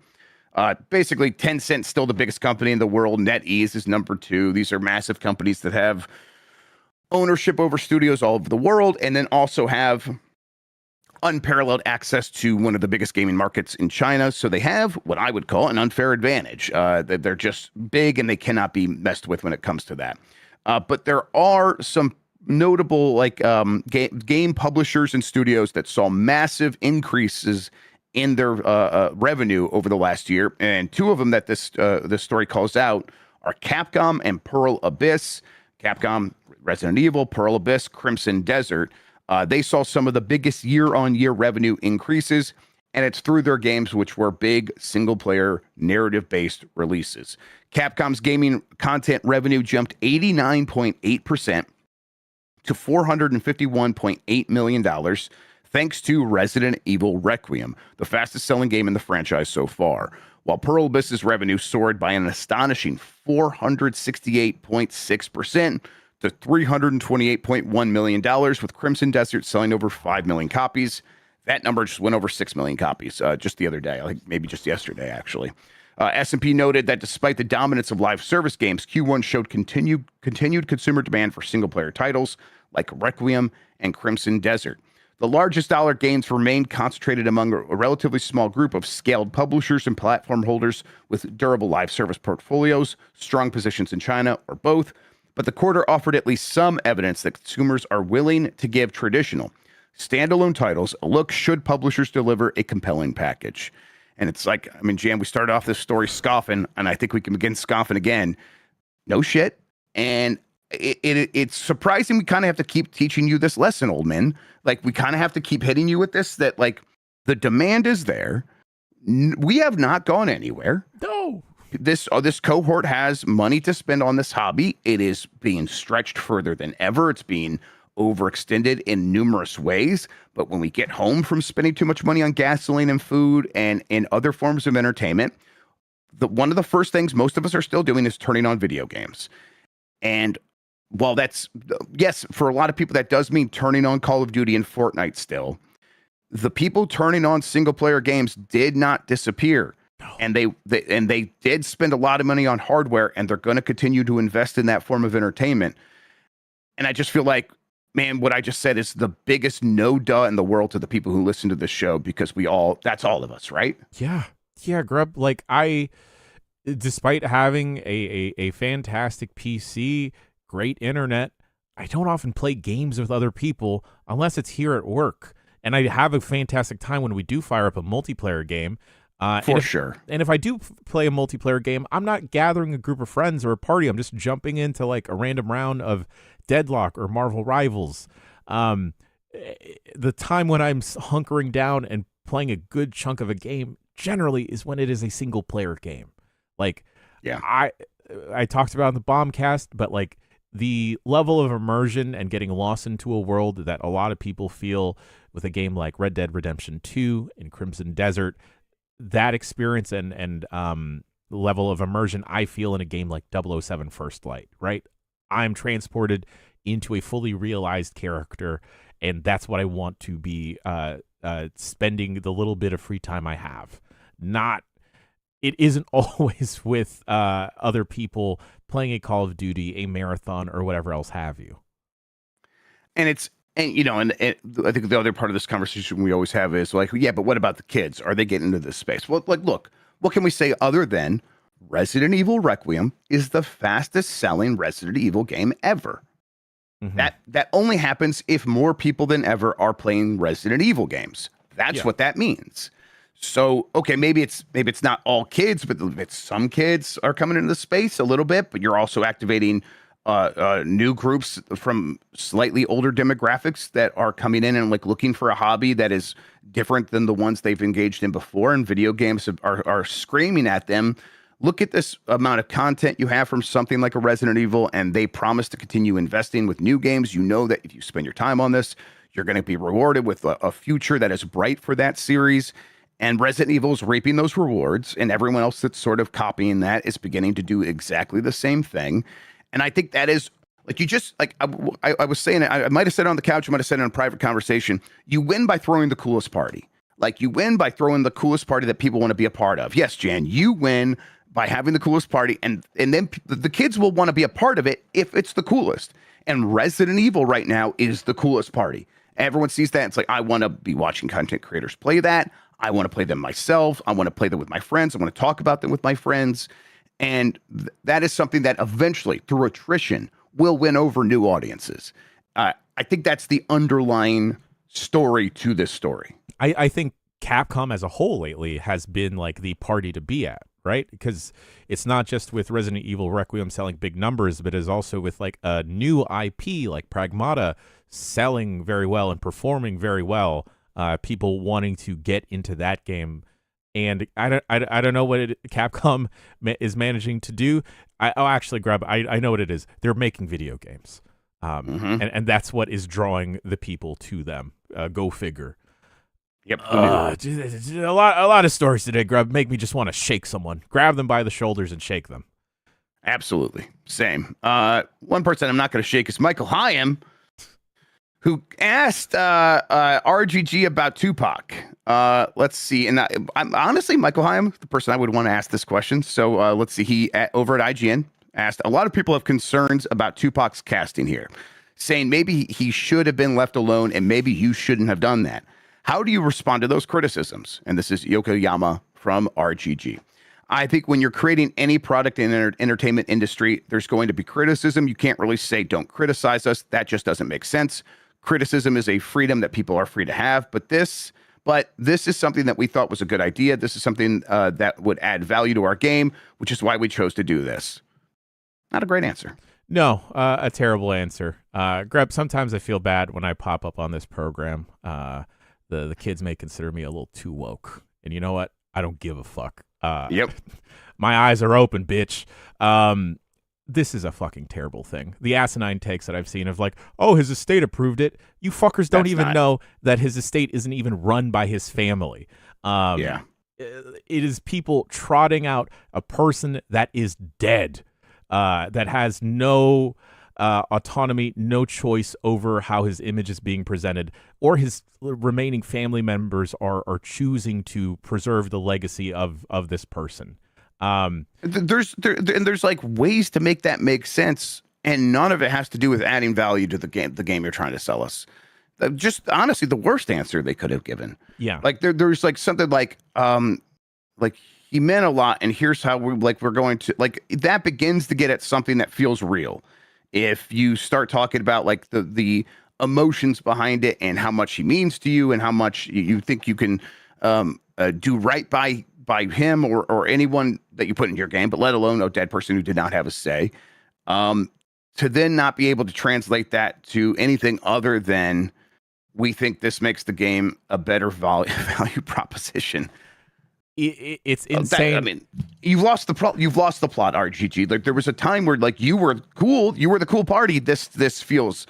Basically, Tencent's still the biggest company in the world. NetEase is number 2. These are massive companies that have ownership over studios all over the world, and then also have unparalleled access to one of the biggest gaming markets in China. So they have what I would call an unfair advantage. They're just big, and they cannot be messed with when it comes to that. But there are some notable game publishers and studios that saw massive increases in their revenue over the last year. And two of them that this story calls out are Capcom and Pearl Abyss. Capcom, Resident Evil, Pearl Abyss, Crimson Desert. They saw some of the biggest year-on-year revenue increases, and it's through their games, which were big single-player narrative-based releases. Capcom's gaming content revenue jumped 89.8% to $451.8 million, thanks to Resident Evil Requiem, the fastest-selling game in the franchise so far, while Pearl Abyss's revenue soared by an astonishing 468.6% to $328.1 million, with Crimson Desert selling over 5 million copies. That number just went over 6 million copies just the other day, maybe just yesterday, actually. S&P noted that despite the dominance of live service games, Q1 showed continued consumer demand for single-player titles like Requiem and Crimson Desert. The largest dollar gains remained concentrated among a relatively small group of scaled publishers and platform holders with durable live service portfolios, strong positions in China, or both. But the quarter offered at least some evidence that consumers are willing to give traditional, standalone titles a look should publishers deliver a compelling package. And it's like, I mean, Jan, we started off this story scoffing, and I think we can begin scoffing again. No shit. And it's surprising we kind of have to keep teaching you this lesson, old man. Like, we kind of have to keep hitting you with this, that, like, the demand is there. We have not gone anywhere. No. This cohort has money to spend on this hobby. It is being stretched further than ever. It's being overextended in numerous ways. But when we get home from spending too much money on gasoline and food and in other forms of entertainment, one of the first things most of us are still doing is turning on video games. And while that's, yes, for a lot of people, that does mean turning on Call of Duty and Fortnite still, the people turning on single player games did not disappear. No. And they did spend a lot of money on hardware, and they're going to continue to invest in that form of entertainment. And I just feel like, man, what I just said is the biggest no-duh in the world to the people who listen to this show, because that's all of us, right? Yeah. Yeah, Grubb. Like, despite having a fantastic PC, great internet, I don't often play games with other people unless it's here at work. And I have a fantastic time when we do fire up a multiplayer game. For sure. And if I do play a multiplayer game, I'm not gathering a group of friends or a party. I'm just jumping into like a random round of Deadlock or Marvel Rivals. The time when I'm hunkering down and playing a good chunk of a game generally is when it is a single player game. Like, yeah, I talked about in the Bombcast, but like the level of immersion and getting lost into a world that a lot of people feel with a game like Red Dead Redemption 2 and Crimson Desert, that experience and level of immersion I feel in a game like 007 First Light, right? I'm transported into a fully realized character, and that's what I want to be spending the little bit of free time I have. It isn't always with other people playing a Call of Duty, a marathon, or whatever else have you. And I think the other part of this conversation we always have is like, yeah, but what about the kids? Are they getting into this space? Well, like, look, what can we say other than Resident Evil Requiem is the fastest selling Resident Evil game ever? Mm-hmm. That only happens if more people than ever are playing Resident Evil games. That's what that means. So, okay, maybe it's not all kids, but it's some kids are coming into the space a little bit, but you're also activating new groups from slightly older demographics that are coming in and like looking for a hobby that is different than the ones they've engaged in before. And video games are screaming at them. Look at this amount of content you have from something like a Resident Evil, and they promise to continue investing with new games. You know that if you spend your time on this, you're going to be rewarded with a future that is bright for that series. And Resident Evil is reaping those rewards, and everyone else that's sort of copying that is beginning to do exactly the same thing. And I think that is, like, you just, like, I was saying it, I might have said it on the couch, I might have said it in a private conversation. You win by throwing the coolest party. Like, you win by throwing the coolest party that people want to be a part of. Yes, Jan, you win by having the coolest party, and then the kids will want to be a part of it if it's the coolest. And Resident Evil right now is the coolest party. Everyone sees that. It's like, I want to be watching content creators play that. I want to play them myself. I want to play them with my friends. I want to talk about them with my friends. And that is something that eventually, through attrition, will win over new audiences. I think that's the underlying story to this story. I think Capcom as a whole lately has been like the party to be at, right? Because it's not just with Resident Evil Requiem selling big numbers, but is also with like a new IP like Pragmata selling very well and performing very well. People wanting to get into that game. And I don't know what Capcom is managing to do. Actually, Grubb, I know what it is. They're making video games, and that's what is drawing the people to them. Go figure. Yep. A lot of stories today, Grubb, make me just want to shake someone, grab them by the shoulders, and shake them. Absolutely, same. One person I'm not going to shake is Michael Hyam, who asked RGG about Tupac. Let's see. And I'm honestly, Michael Hyam, the person I would want to ask this question. So let's see. He over at IGN asked, a lot of people have concerns about Tupac's casting here, saying maybe he should have been left alone and maybe you shouldn't have done that. How do you respond to those criticisms? And this is Yokoyama from RGG. I think when you're creating any product in the entertainment industry, there's going to be criticism. You can't really say, don't criticize us. That just doesn't make sense. Criticism is a freedom that people are free to have. But this is something that we thought was a good idea. This is something that would add value to our game, which is why we chose to do this. Not a great answer. No, a terrible answer. Grubb, sometimes I feel bad when I pop up on this program. The kids may consider me a little too woke. And you know what? I don't give a fuck. Yep. My eyes are open, bitch. This is a fucking terrible thing. The asinine takes that I've seen of like, oh, his estate approved it. You fuckers don't know that his estate isn't even run by his family. Yeah. It is people trotting out a person that is dead, that has no autonomy, no choice over how his image is being presented, or his remaining family members are choosing to preserve the legacy of this person. There's like ways to make that make sense, and none of it has to do with adding value to the game you're trying to sell us. Just honestly, the worst answer they could have given. Yeah, like there's like something like he meant a lot, and here's how we're going to like that begins to get at something that feels real. If you start talking about like the emotions behind it and how much he means to you and how much you think you can do right by him or anyone that you put in your game, but let alone a dead person who did not have a say, to then not be able to translate that to anything other than we think this makes the game a better value proposition. It's insane. I mean, you've lost the plot, RGG. Like there was a time where like you were cool, you were the cool party. This feels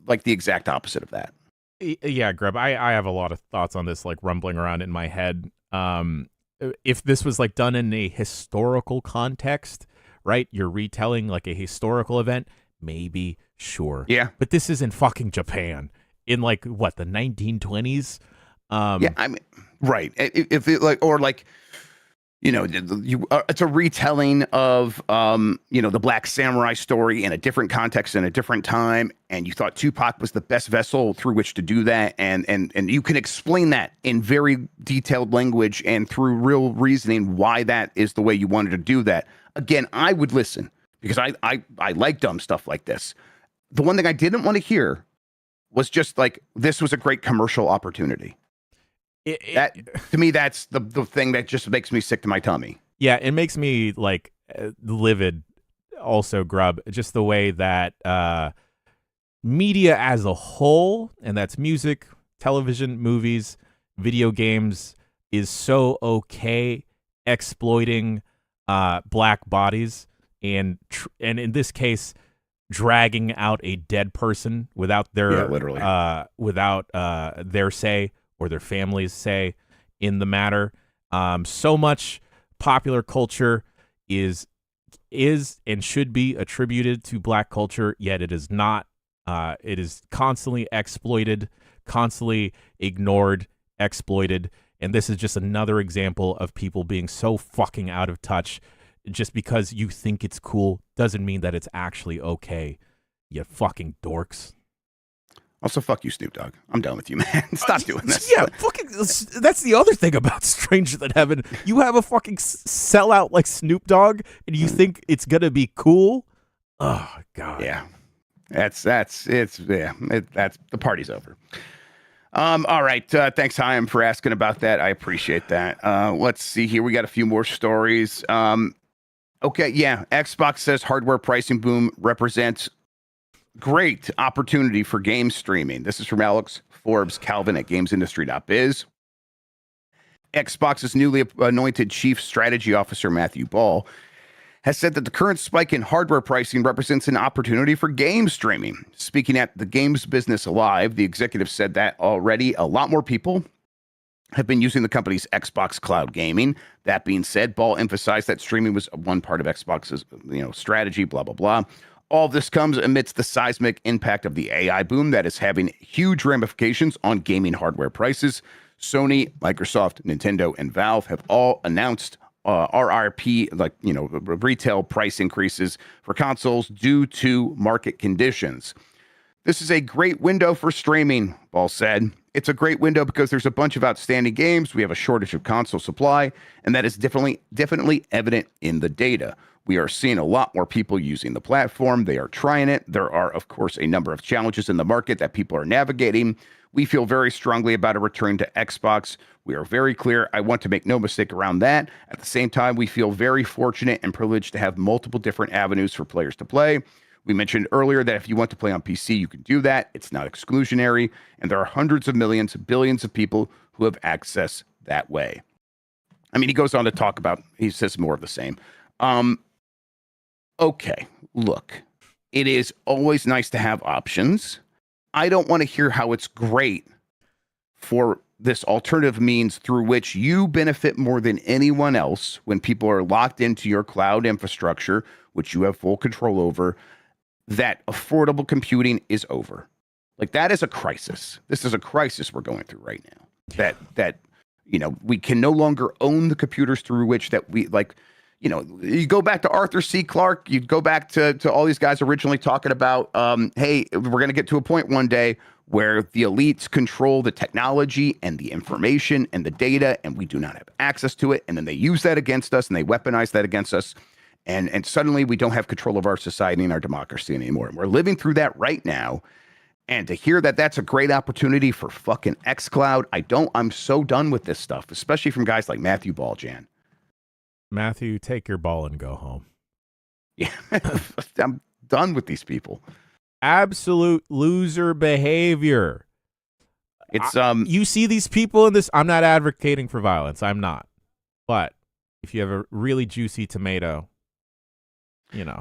like the exact opposite of that. Yeah, Grubb, I have a lot of thoughts on this, like rumbling around in my head. If this was like done in a historical context, right? You're retelling like a historical event, maybe, sure. Yeah. But this is in fucking Japan in like what, the 1920s? Yeah, I mean, right. If it like, or like, it's a retelling of, the Black Samurai story in a different context in a different time. And you thought Tupac was the best vessel through which to do that. And you can explain that in very detailed language and through real reasoning why that is the way you wanted to do that. Again, I would listen because I like dumb stuff like this. The one thing I didn't want to hear was just like, this was a great commercial opportunity. That to me, that's the thing that just makes me sick to my tummy. Yeah, it makes me like livid. Also, Grubb, just the way that media as a whole, and that's music, television, movies, video games, is so okay exploiting black bodies and in this case, dragging out a dead person without their without their say or their families say in the matter. So much popular culture is and should be attributed to black culture, yet it is not. It is constantly exploited, constantly ignored, exploited, and this is just another example of people being so fucking out of touch. Just because you think it's cool doesn't mean that it's actually okay, you fucking dorks. Also, fuck you, Snoop Dogg. I'm done with you, man. Stop doing this. Yeah, fucking. That's the other thing about Stranger Than Heaven. You have a fucking sellout like Snoop Dogg, and you think it's gonna be cool? Oh God. Yeah, that's the party's over. All right. Thanks, Chaim, for asking about that. I appreciate that. Let's see here. We got a few more stories. Okay. Yeah. Xbox says hardware pricing boom represents great opportunity for game streaming. This is from Alex Forbes Calvin at gamesindustry.biz. Xbox's newly anointed chief strategy officer, Matthew Ball, has said that the current spike in hardware pricing represents an opportunity for game streaming. Speaking at the Games Business Alive, the executive said that already a lot more people have been using the company's Xbox Cloud Gaming. That being said, Ball emphasized that streaming was one part of Xbox's strategy, blah, blah, blah. All this comes amidst the seismic impact of the AI boom that is having huge ramifications on gaming hardware prices. Sony, Microsoft, Nintendo, and Valve have all announced RRP, retail price increases for consoles due to market conditions. This is a great window for streaming, Ball said. It's a great window because there's a bunch of outstanding games. We have a shortage of console supply, and that is definitely evident in the data. We are seeing a lot more people using the platform. They are trying it. There are, of course, a number of challenges in the market that people are navigating. We feel very strongly about a return to Xbox. We are very clear. I want to make no mistake around that. At the same time, we feel very fortunate and privileged to have multiple different avenues for players to play. We mentioned earlier that if you want to play on PC, you can do that. It's not exclusionary. And there are hundreds of millions, billions of people who have access that way. I mean, he goes on to talk about, he says more of the same. Okay, look, it is always nice to have options. I don't want to hear how it's great for this alternative means through which you benefit more than anyone else when people are locked into your cloud infrastructure, which you have full control over, that affordable computing is over. Like, that is a crisis. This is a crisis we're going through right now. That we can no longer own the computers through which that we like. You go back to Arthur C. Clarke, you go back to all these guys originally talking about, hey, we're going to get to a point one day where the elites control the technology and the information and the data, and we do not have access to it. And then they use that against us and they weaponize that against us. And suddenly we don't have control of our society and our democracy anymore. And we're living through that right now. And to hear that that's a great opportunity for fucking xCloud, I'm so done with this stuff, especially from guys like Matthew Ball, Jan. Matthew, take your ball and go home. Yeah, I'm done with these people. Absolute loser behavior. It's you see these people in this. I'm not advocating for violence. I'm not. But if you have a really juicy tomato,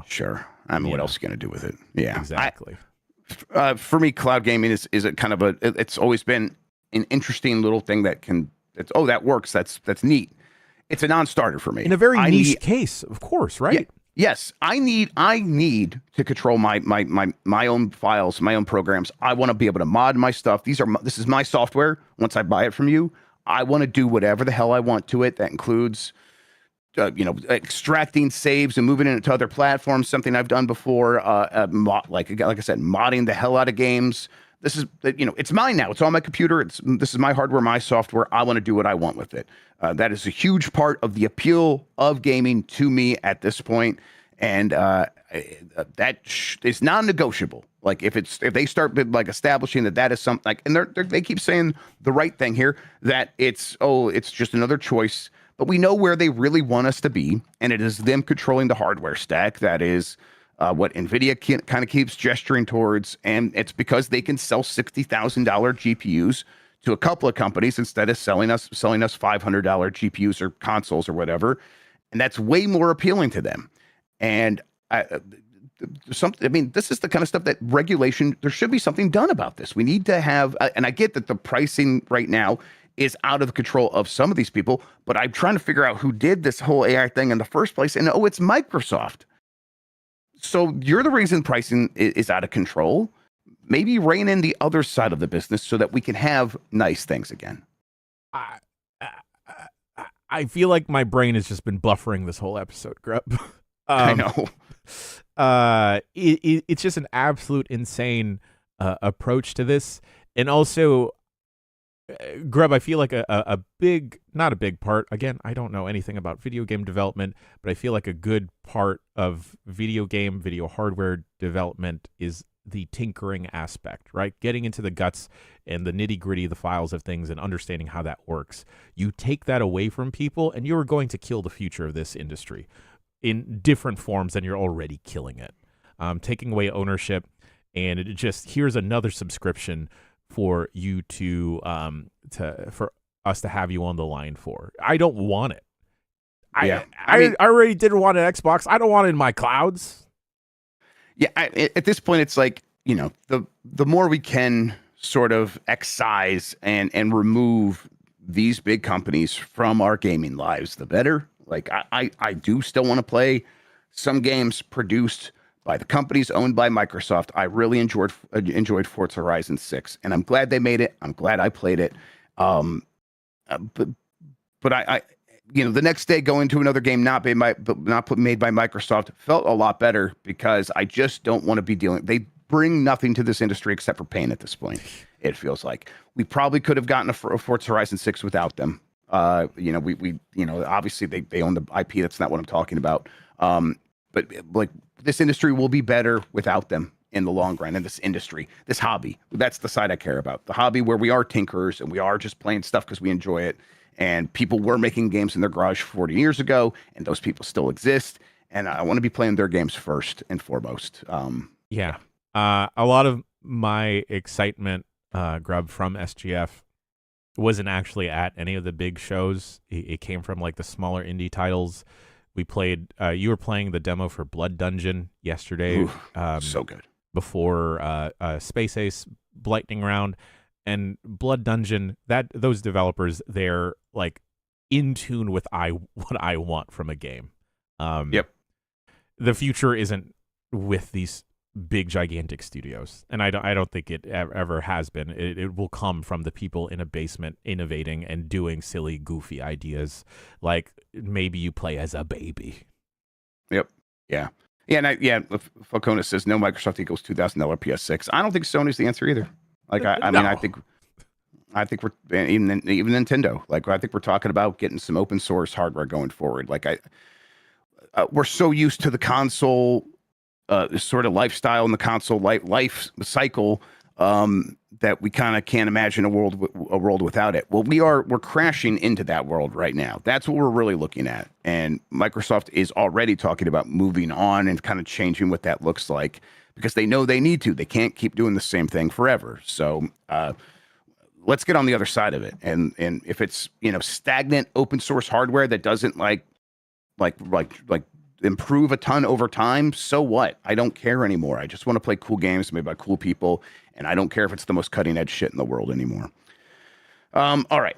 sure. I mean, what else are you gonna do with it? Yeah, exactly. For me, cloud gaming is a kind of it's always been an interesting little thing that that works. That's neat. It's a non-starter for me. In a very niche case, of course, right? Yeah, yes, I need to control my own files, my own programs. I want to be able to mod my stuff. This is my software. Once I buy it from you, I want to do whatever the hell I want to it. That includes, extracting saves and moving it into other platforms. Something I've done before. Like I said, modding the hell out of games. This is, it's mine now. It's on my computer. This is my hardware, my software. I want to do what I want with it. That is a huge part of the appeal of gaming to me at this point. And that is non-negotiable. Like, if they start establishing that is something, and they keep saying the right thing here, that it's just another choice. But we know where they really want us to be, and it is them controlling the hardware stack. That is what NVIDIA kind of keeps gesturing towards, and it's because they can sell $60,000 GPUs to a couple of companies instead of selling us $500 GPUs or consoles or whatever, and that's way more appealing to them. And this is the kind of stuff that regulation. There should be something done about this. We need to have, and I get that the pricing right now is out of the control of some of these people, but I'm trying to figure out who did this whole AI thing in the first place, and it's Microsoft. So you're the reason pricing is out of control. Maybe rein in the other side of the business so that we can have nice things again. I feel like my brain has just been buffering this whole episode, Grubb. I know. It's just an absolute insane approach to this. And also, Grubb, I feel like not a big part. Again, I don't know anything about video game development, but I feel like a good part of video hardware development is the tinkering aspect, right? Getting into the guts and the nitty-gritty, the files of things, and understanding how that works. You take that away from people, and you're going to kill the future of this industry in different forms than you're already killing it. Taking away ownership, and it just, here's another subscription for you for us to have you on the line for. I don't want it. I already didn't want an Xbox. I don't want it in my clouds. Yeah, at this point, it's like, the more we can sort of excise and remove these big companies from our gaming lives, the better. Like, I do still want to play some games produced by the companies owned by Microsoft. I really enjoyed Forza Horizon 6, and I'm glad they made it. I'm glad I played it. But I the next day going to another game not made by Microsoft felt a lot better, because I just don't want to be dealing. They bring nothing to this industry except for pain at this point. It feels like we probably could have gotten a Forza Horizon 6 without them. We obviously they own the IP. That's not what I'm talking about. But like, this industry will be better without them in the long run. And this industry, this hobby, that's the side I care about. The hobby where we are tinkerers and we are just playing stuff because we enjoy it. And people were making games in their garage 40 years ago, and those people still exist. And I want to be playing their games first and foremost. A lot of my excitement, Grubb, from SGF wasn't actually at any of the big shows. It came from like the smaller indie titles. We played. You were playing the demo for Blood Dungeon yesterday. Ooh, so good. Before Space Ace Lightning Round. And Blood Dungeon, those developers, they're like in tune with what I want from a game. Yep. The future isn't with these big gigantic studios, and I don't think it ever has been. It will come from the people in a basement innovating and doing silly, goofy ideas. Like maybe you play as a baby. Yep. Yeah. Yeah. Falcona says no Microsoft equals $2,000 PS6. I don't think Sony's the answer either. Like I mean, I think we're even Nintendo. Like I think we're talking about getting some open source hardware going forward. Like we're so used to the console sort of lifestyle and the console life cycle that we kind of can't imagine a world without it. Well, we're crashing into that world right now. That's what we're really looking at. And Microsoft is already talking about moving on and kind of changing what that looks like, because they know they need to. They can't keep doing the same thing forever. So let's get on the other side of it. And if it's stagnant open source hardware that doesn't like improve a ton over time, so what? I don't care anymore. I just want to play cool games made by cool people, and I don't care if it's the most cutting edge shit in the world anymore. All right.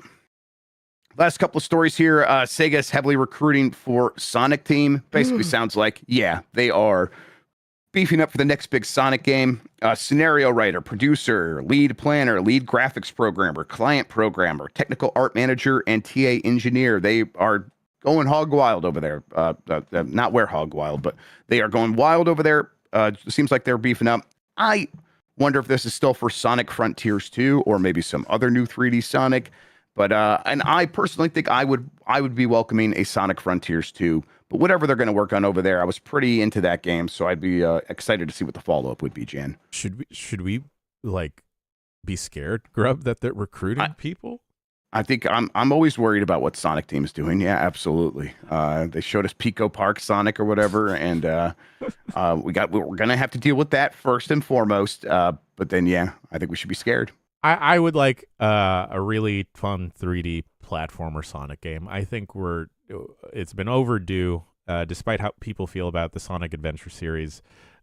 Last couple of stories here. Sega is heavily recruiting for Sonic team. Basically sounds like, yeah, they are beefing up for the next big Sonic game. Scenario writer, producer, lead planner, lead graphics programmer, client programmer, technical art manager, and TA engineer. They are going hog wild over there. Not where hog wild, but they are going wild over there. It seems like they're beefing up. I wonder if this is still for Sonic Frontiers 2 or maybe some other new 3D Sonic. But and I personally think I would be welcoming a Sonic Frontiers 2. But whatever they're going to work on over there, I was pretty into that game, so I'd be excited to see what the follow-up would be, Jan. Should we like be scared, Grubb, that they're recruiting people? I think I'm always worried about what Sonic Team is doing. Yeah, absolutely. They showed us Pico Park Sonic or whatever, and we're gonna have to deal with that first and foremost. But then, yeah, I think we should be scared. I would like a really fun 3D platformer Sonic game. I think it's been overdue, despite how people feel about the Sonic Adventure series.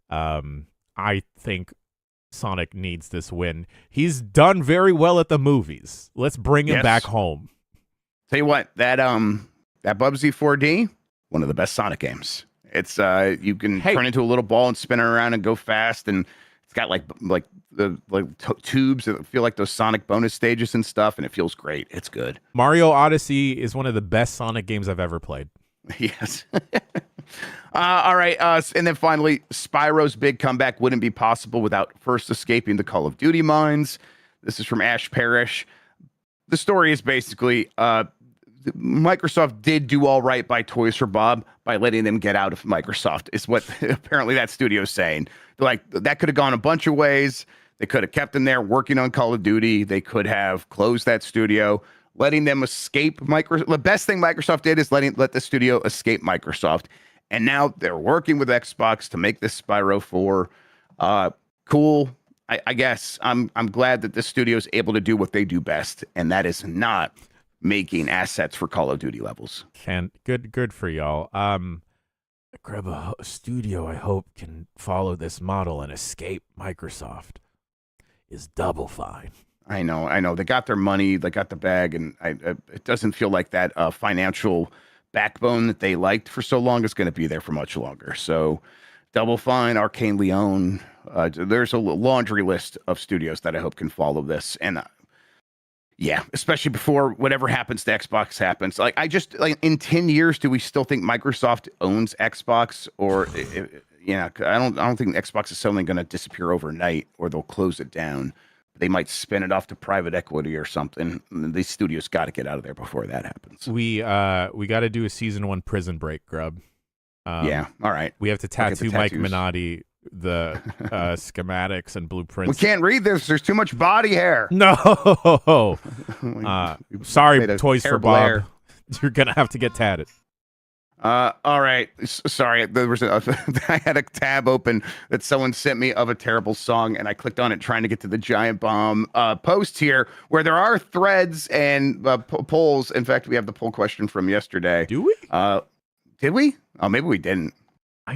I think Sonic needs this win. He's done very well at the movies. Let's bring him back home. Tell you what, that Bubsy 4D, one of the best Sonic games. It's you can turn into a little ball and spin it around and go fast, and it's got like tubes that feel like those Sonic bonus stages and stuff, and it feels great. It's good. Mario Odyssey is one of the best Sonic games I've ever played. Yes. All right. And then finally, Spyro's big comeback wouldn't be possible without first escaping the Call of Duty mines. This is from Ash Parrish. The story is basically Microsoft did do all right by Toys for Bob by letting them get out of Microsoft, is what apparently that studio is saying. They're like, that could have gone a bunch of ways. They could have kept them there working on Call of Duty. They could have closed that studio. Letting them escape Microsoft. The best thing Microsoft did is let the studio escape Microsoft. And now they're working with Xbox to make this Spyro 4. Cool. I guess I'm glad that this studio is able to do what they do best, and that is not making assets for Call of Duty levels. And good for y'all. Grab a studio I hope can follow this model and escape Microsoft is double fine. I know. They got their money, they got the bag, and it doesn't feel like that financial backbone that they liked for so long is going to be there for much longer. So Double Fine, Arcane Leon. There's a laundry list of studios that I hope can follow this. And yeah, especially before whatever happens to Xbox happens. Like, I just, like, in 10 years, do we still think Microsoft owns Xbox? Or, yeah, I don't think Xbox is suddenly going to disappear overnight, or they'll close it down. They might spin it off to private equity or something. These studios got to get out of there before that happens. We got to do a season 1 Prison Break, Grubb. Yeah, all right. We have to tattoo Mike Minotti the schematics and blueprints. We can't read this. There's too much body hair. No. Sorry, Toys for Bob. Hair. You're gonna have to get tatted. All right. Sorry, there was I had a tab open that someone sent me of a terrible song, and I clicked on it trying to get to the Giant Bomb post here, where there are threads and polls. In fact, we have the poll question from yesterday. Do we? Did we? Oh, maybe we didn't.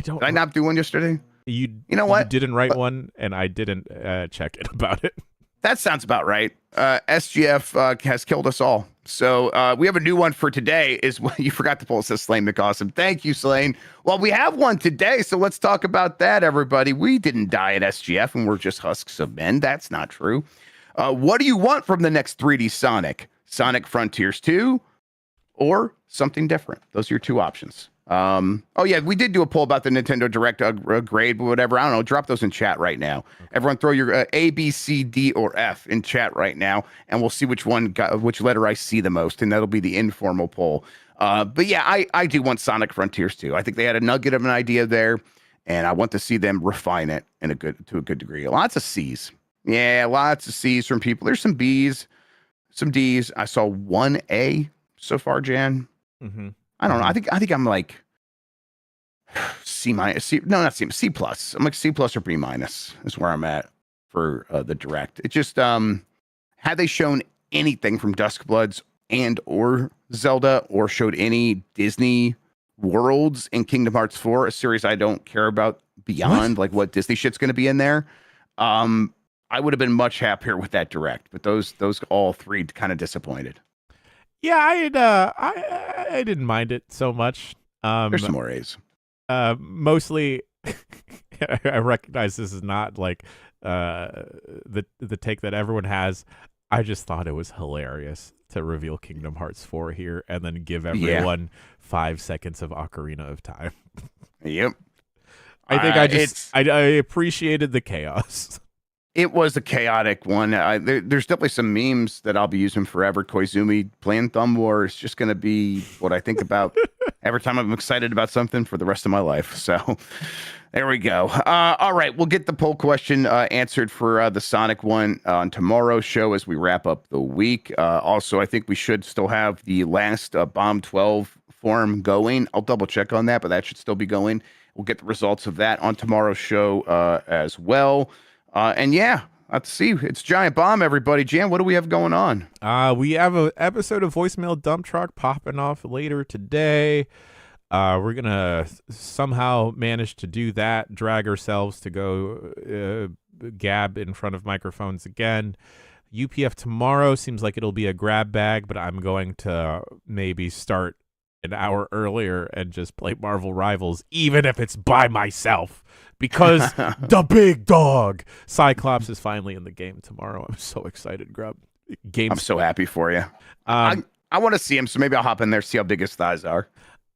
Did I not do one yesterday? You know what? You didn't write one, and I didn't check it about it. That sounds about right. SGF has killed us all. So we have a new one for today. Is what you forgot to pull. It says Slane McAwesome. Thank you, Slane. Well, we have one today, so let's talk about that, everybody. We didn't die at SGF, and we're just husks of men. That's not true. What do you want from the next 3D Sonic? Sonic Frontiers 2 or something different? Those are your two options. Oh yeah, we did do a poll about the Nintendo Direct grade, but whatever. I don't know. Drop those in chat right now. Okay. Everyone, throw your A, B, C, D, or F in chat right now, and we'll see which letter I see the most, and that'll be the informal poll. But yeah, I do want Sonic Frontiers 2. I think they had a nugget of an idea there, and I want to see them refine it to a good degree. Lots of C's. Yeah, lots of C's from people. There's some B's, some D's. I saw one A so far, Jan. Mm-hmm. I don't know. I think I'm like C minus. No, not C. C plus. I'm like C plus or B minus is where I'm at for the Direct. It just had they shown anything from Duskbloods and or Zelda, or showed any Disney worlds in Kingdom Hearts 4, a series I don't care about beyond like what Disney shit's going to be in there, I would have been much happier with that Direct. But those all three kind of disappointed. Yeah, I didn't mind it so much. There's some more A's. Mostly, I recognize this is not like the take that everyone has. I just thought it was hilarious to reveal Kingdom Hearts 4 here and then give everyone 5 seconds of Ocarina of Time. Yep. I think I appreciated the chaos. It was a chaotic one. There's definitely some memes that I'll be using forever. Koizumi playing Thumb War is just going to be what I think about every time I'm excited about something for the rest of my life. So there we go. All right. We'll get the poll question answered for the Sonic one on tomorrow's show as we wrap up the week. Also, I think we should still have the last Bomb 12 form going. I'll double check on that, but that should still be going. We'll get the results of that on tomorrow's show as well. And yeah, let's see. It's Giant Bomb, everybody. Jan, what do we have going on? We have an episode of Voicemail Dump Truck popping off later today. We're going to somehow manage to do that, drag ourselves to go gab in front of microphones again. UPF tomorrow seems like it'll be a grab bag, but I'm going to maybe start an hour earlier and just play Marvel Rivals, even if it's by myself. Because the big dog Cyclops is finally in the game tomorrow. I'm so excited, Grubb. I'm so happy for you. I want to see him, so maybe I'll hop in there, see how big his thighs are.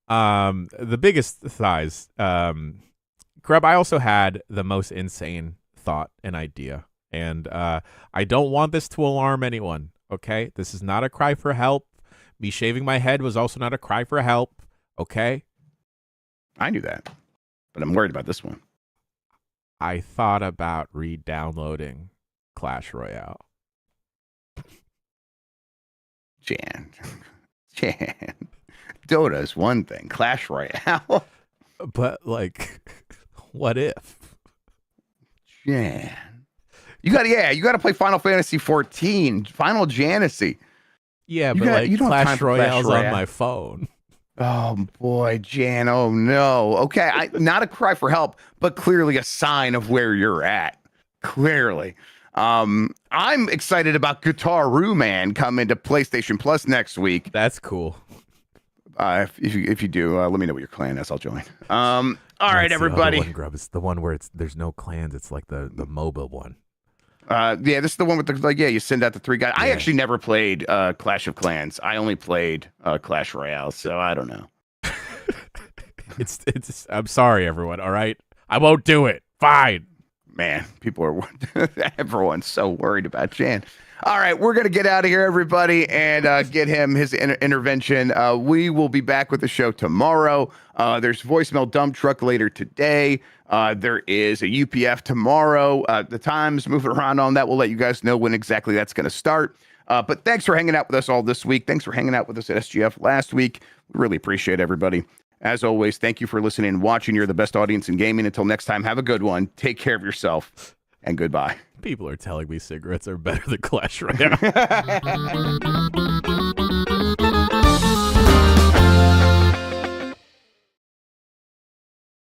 The biggest thighs. Grubb, I also had the most insane thought and idea. And I don't want this to alarm anyone, okay? This is not a cry for help. Me shaving my head was also not a cry for help, okay? I knew that, but I'm worried about this one. I thought about re-downloading Clash Royale. Jan. Dota's one thing. Clash Royale. But, like, what if? Jan. You gotta play Final Fantasy 14. Final Jantasy. Yeah, but you don't Clash Royale's on my phone. Oh, boy, Jan. Oh, no. Okay, not a cry for help, but clearly a sign of where you're at. Clearly. I'm excited about Guitar Man coming to PlayStation Plus next week. That's cool. If you do, let me know what your clan is. I'll join. All right, everybody. The other one, Grubb. It's the one where there's no clans. It's like the mobile one. Yeah, this is the one with the you send out the 3 guys. Yeah. I actually never played Clash of Clans. I only played Clash Royale, so I don't know. It's. I'm sorry, everyone. All right, I won't do it. Fine. Man, people are. Everyone's so worried about Jan. All right, we're gonna get out of here, everybody, and get him his intervention. We will be back with the show tomorrow. There's voicemail dump truck later today. There is a UPF tomorrow. The time's moving around on that. We'll let you guys know when exactly that's going to start. But thanks for hanging out with us all this week. Thanks for hanging out with us at SGF last week. We really appreciate everybody. As always, thank you for listening and watching. You're the best audience in gaming. Until next time, have a good one. Take care of yourself, and goodbye. People are telling me cigarettes are better than Clash Royale.